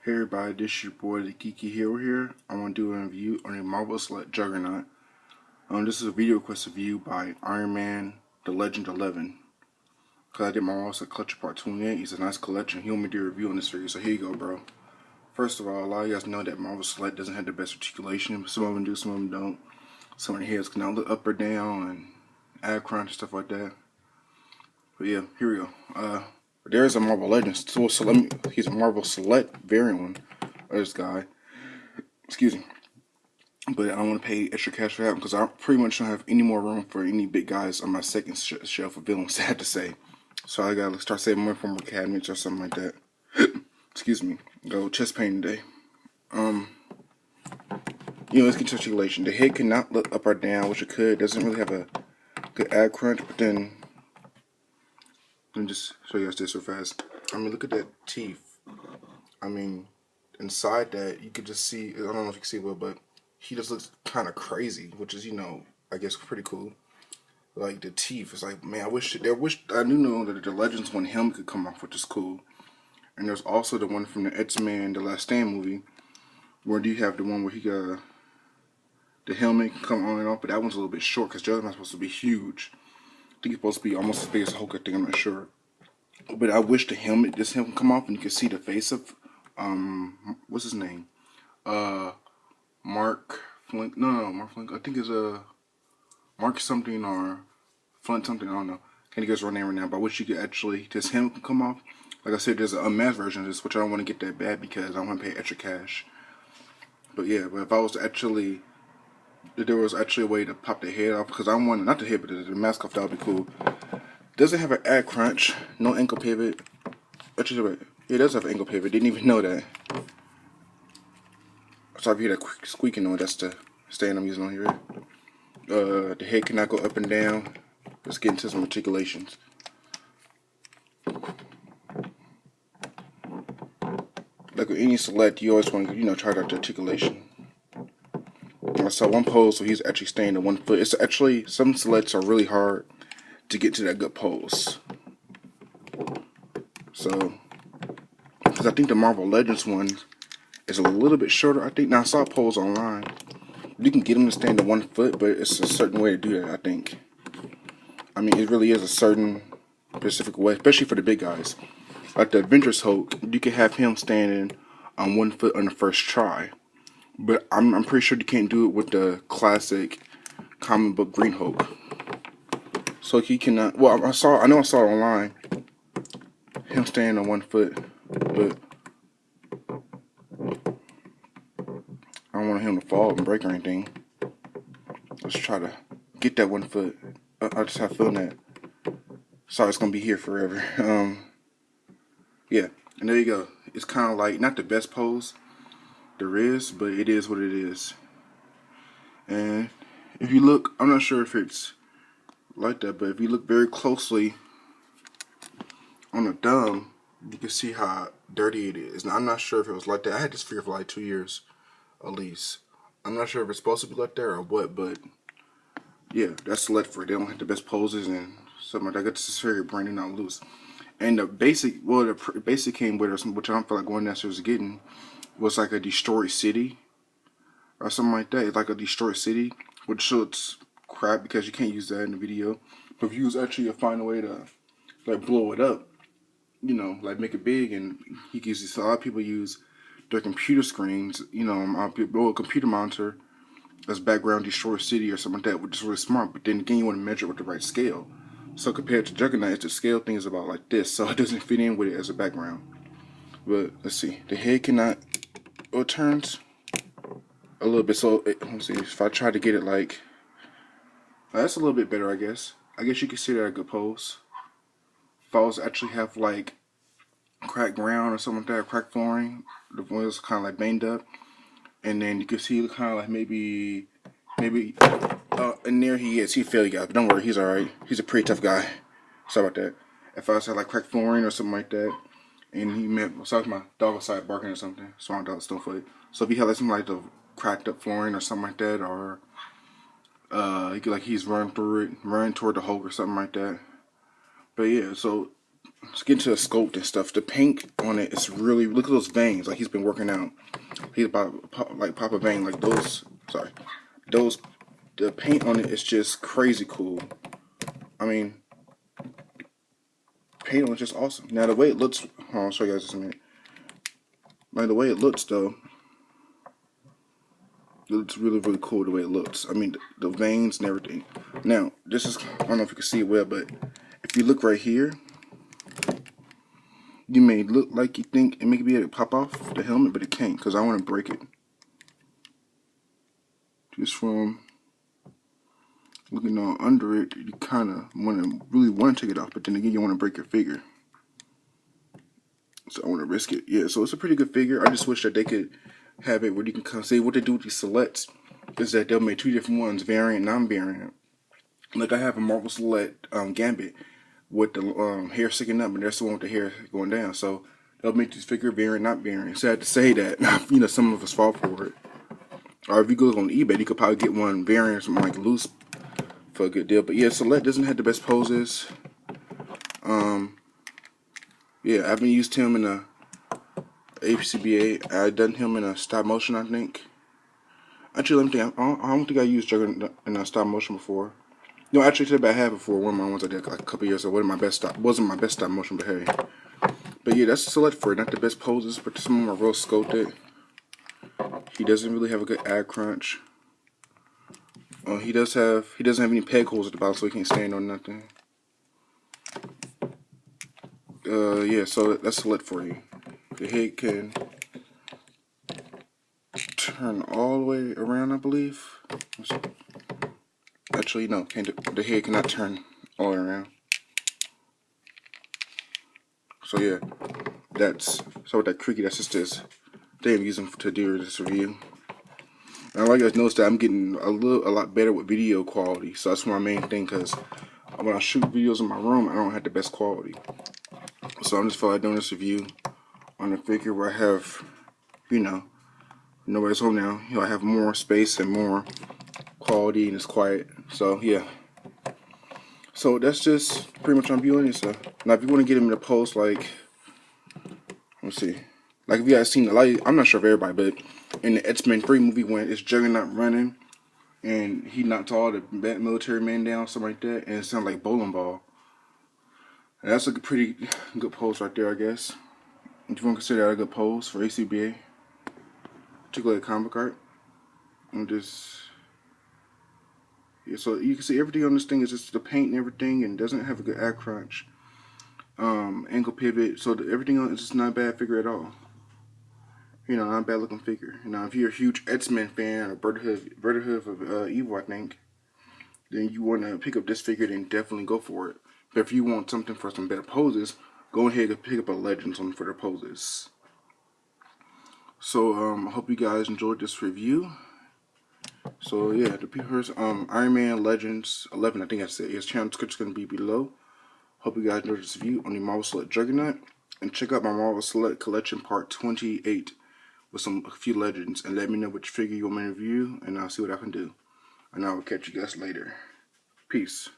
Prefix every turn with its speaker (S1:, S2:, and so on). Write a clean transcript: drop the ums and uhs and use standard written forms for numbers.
S1: Hey everybody, this is your boy the Geeky Hero here. I want to do a review on a Marvelselect juggernaut. This is a video request review by Iron Man The Legend 11. Because I did my Marvelselect collection part 28. It's a nice collection. He want me to do a review on this figure, so here you go, bro. First of all, a lot of you guys know that Marvelselect doesn't have the best articulation. But some of them do, some of them don't. Some of the heads can now look up or down and add crunch and stuff like that. But yeah, here we go. There is a Marvel Legends. He's a Marvelselect variant one of this guy. Excuse me. But I don't want to pay extra cash for that because I pretty much don't have any more room for any big guys on my second shelf of villains, I have to say. So I gotta start saving money for more cabinets or something like that. Excuse me. Go chest pain today. Let's get to articulation. The head cannot look up or down, which it could. It doesn't really have a good ad crunch, but then let me just show you guys this real fast. Look at that teeth. Inside that, you could just see, I don't know if you can see well, but he just looks kind of crazy, which is, I guess pretty cool. Like, the teeth, it's like, man, I do know that the Legends one helmet could come off, which is cool. And there's also the one from the X-Men, The Last Stand movie, where you have the one where the helmet can come on and off, but that one's a little bit short, because Juggernaut's supposed to be huge. I think it's supposed to be almost as big as a Hulk, I think, I'm not sure. But I wish this helmet can come off and you can see the face of, what's his name? Mark Flint, no, Mark Flint, I think it's Mark something or Flint something, I don't know. Can't get his real name right now, but I wish you could actually, this helmet can come off. Like I said, there's an unmasked version of this, which I don't want to get that bad because I don't want to pay extra cash. But yeah, but if I was to actually, if there was actually a way to pop the head off, because I want, not the head, but the mask off, that would be cool. Doesn't have an ad crunch, no ankle pivot. Actually, wait, it does have an ankle pivot, didn't even know that. So if you hear that quick squeaking noise, that's the stand I'm using on here. The head cannot go up and down. Let's get into some articulations. Like with any select, you always want to, try out the articulation. I saw one pose where he's actually staying on one foot. It's actually, some selects are really hard to get to that good pose. So, because I think the Marvel Legends one is a little bit shorter, I think. Now, I saw a pose online. You can get him to stand on one foot, but it's a certain way to do that, I think. It really is a certain specific way, especially for the big guys. Like the Avengers Hulk, you can have him standing on one foot on the first try. But I'm pretty sure you can't do it with the classic comic book Green Hulk. So he cannot, well, I know I saw it online, him standing on one foot, but I don't want him to fall and break or anything. Let's try to get that one foot. I just have feeling that. Sorry, it's gonna be here forever. Yeah, and there you go. It's kind of like, not the best pose there is, but it is what it is. And if you look, I'm not sure if it's like that, but if you look very closely on the thumb, you can see how dirty it is. Now, I'm not sure if it was like that. I had this figure for like 2 years at least. I'm not sure if it's supposed to be like that or what, but yeah, that's select for it. They don't have the best poses and something like that. I got this figure branded not loose. And the basic came with her, which I don't feel like going downstairs getting, was like a destroyed city or something like that. It's like a destroyed city, which looks crap because you can't use that in the video. But if you use actually find a way to like blow it up, like make it big, and he can use this. A lot of people use their computer screens, or a computer monitor as background destroy city or something like that, which is really smart. But then again, you want to measure it with the right scale. So compared to Juggernaut, the scale thing is about like this, so it doesn't fit in with it as a background. But let's see, the head cannot, it turns a little bit. So let's see, if I try to get it like, that's a little bit better, I guess. I guess you could see that a good pose. If I was to actually have like cracked ground or something like that, cracked flooring, the wheels kind of like banged up, and then you can see kind of like maybe, and there he is. He failed, guys, but don't worry, he's alright. He's a pretty tough guy. Sorry about that. If I was to have like cracked flooring or something like that, and he sorry if my dog outside barking or something, so my dog's still foot. So if he had like something like the cracked up flooring or something like that, or he's running toward the Hulk or something like that. But yeah, so let's get into the sculpt and stuff. The paint on it is really, look at those veins, like he's been working out. He's about like pop a vein, like those. Sorry, those. The paint on it is just crazy cool. I mean, paint on it's just awesome. Now the way it looks, I'll show you guys this in a minute. Like the way it looks though, it looks really, really cool the way it looks. I mean, the veins and everything. Now, this is, I don't know if you can see it well, but if you look right here, you may look like you think it may be able to pop off the helmet, but it can't, because I want to break it. Just from looking all under it, you kind of really want to take it off, but then again, you want to break your figure. So I want to risk it. Yeah, so it's a pretty good figure. I just wish that they could have it where you can kind of see what they do with these selects is that they'll make two different ones, variant, non-variant. Like I have a Marvelselect Gambit with the hair sticking up, and there's the one with the hair going down. So they'll make this figure variant, not variant. Sad to say that, you know, some of us fall for it. Or if you go on eBay, you could probably get one variant, something like loose, for a good deal. But yeah, Select doesn't have the best poses. Yeah, I haven't used him in a ACBA. I done him in a stop motion, I think. Actually, let me think. I don't think I used Juggernaut in a stop motion before. No, actually, I have before. One of my ones I did like a couple years ago. Wasn't my best stop motion, but hey. But yeah, that's Select for it. Not the best poses, but some of them are real sculpted. He doesn't really have a good ad crunch. He doesn't have any peg holes at the bottom, so he can't stand on nothing. Yeah, so that's Select for you. The head can turn all the way around, I believe. Actually, no, the head cannot turn all the way around. So yeah, so with that creaky, that's just this thing I'm using to do this review. And I like you guys notice that I'm getting a lot better with video quality. So that's my main thing, because when I shoot videos in my room, I don't have the best quality. So I'm just feel like doing this review on a figure where I have, you know, nobody's home now. You know, I have more space and more quality, and it's quiet. So yeah. So that's just pretty much what I'm viewing. So now, if you want to get him in the post, like, let's see, like if you guys seen the light, I'm not sure of everybody, but in the X-Men 3 movie when it's Juggernaut running and he knocks all the bad military men down, something like that, and it sounds like bowling ball. And that's a pretty good pose right there, I guess. If you want to consider that a good pose for ACBA, particularly comic art. And just, yeah, so you can see everything on this thing is just the paint and everything, and doesn't have a good ad crunch. Angle pivot, so everything on it's just not a bad figure at all. You know, not a bad looking figure. You know, if you're a huge X-Men fan or Brotherhood of Evil, I think, then you want to pick up this figure, then definitely go for it. But if you want something for some better poses, go ahead and pick up a Legends one for their poses. So I hope you guys enjoyed this review. So yeah, the here's Iron Man Legends 11. I think that's it. His channel description is going to be below. Hope you guys enjoyed this review on the Marvelselect Juggernaut, and check out my Marvelselect collection part 28 with a few legends, and let me know which figure you want me to review, and I'll see what I can do. And I will catch you guys later. Peace.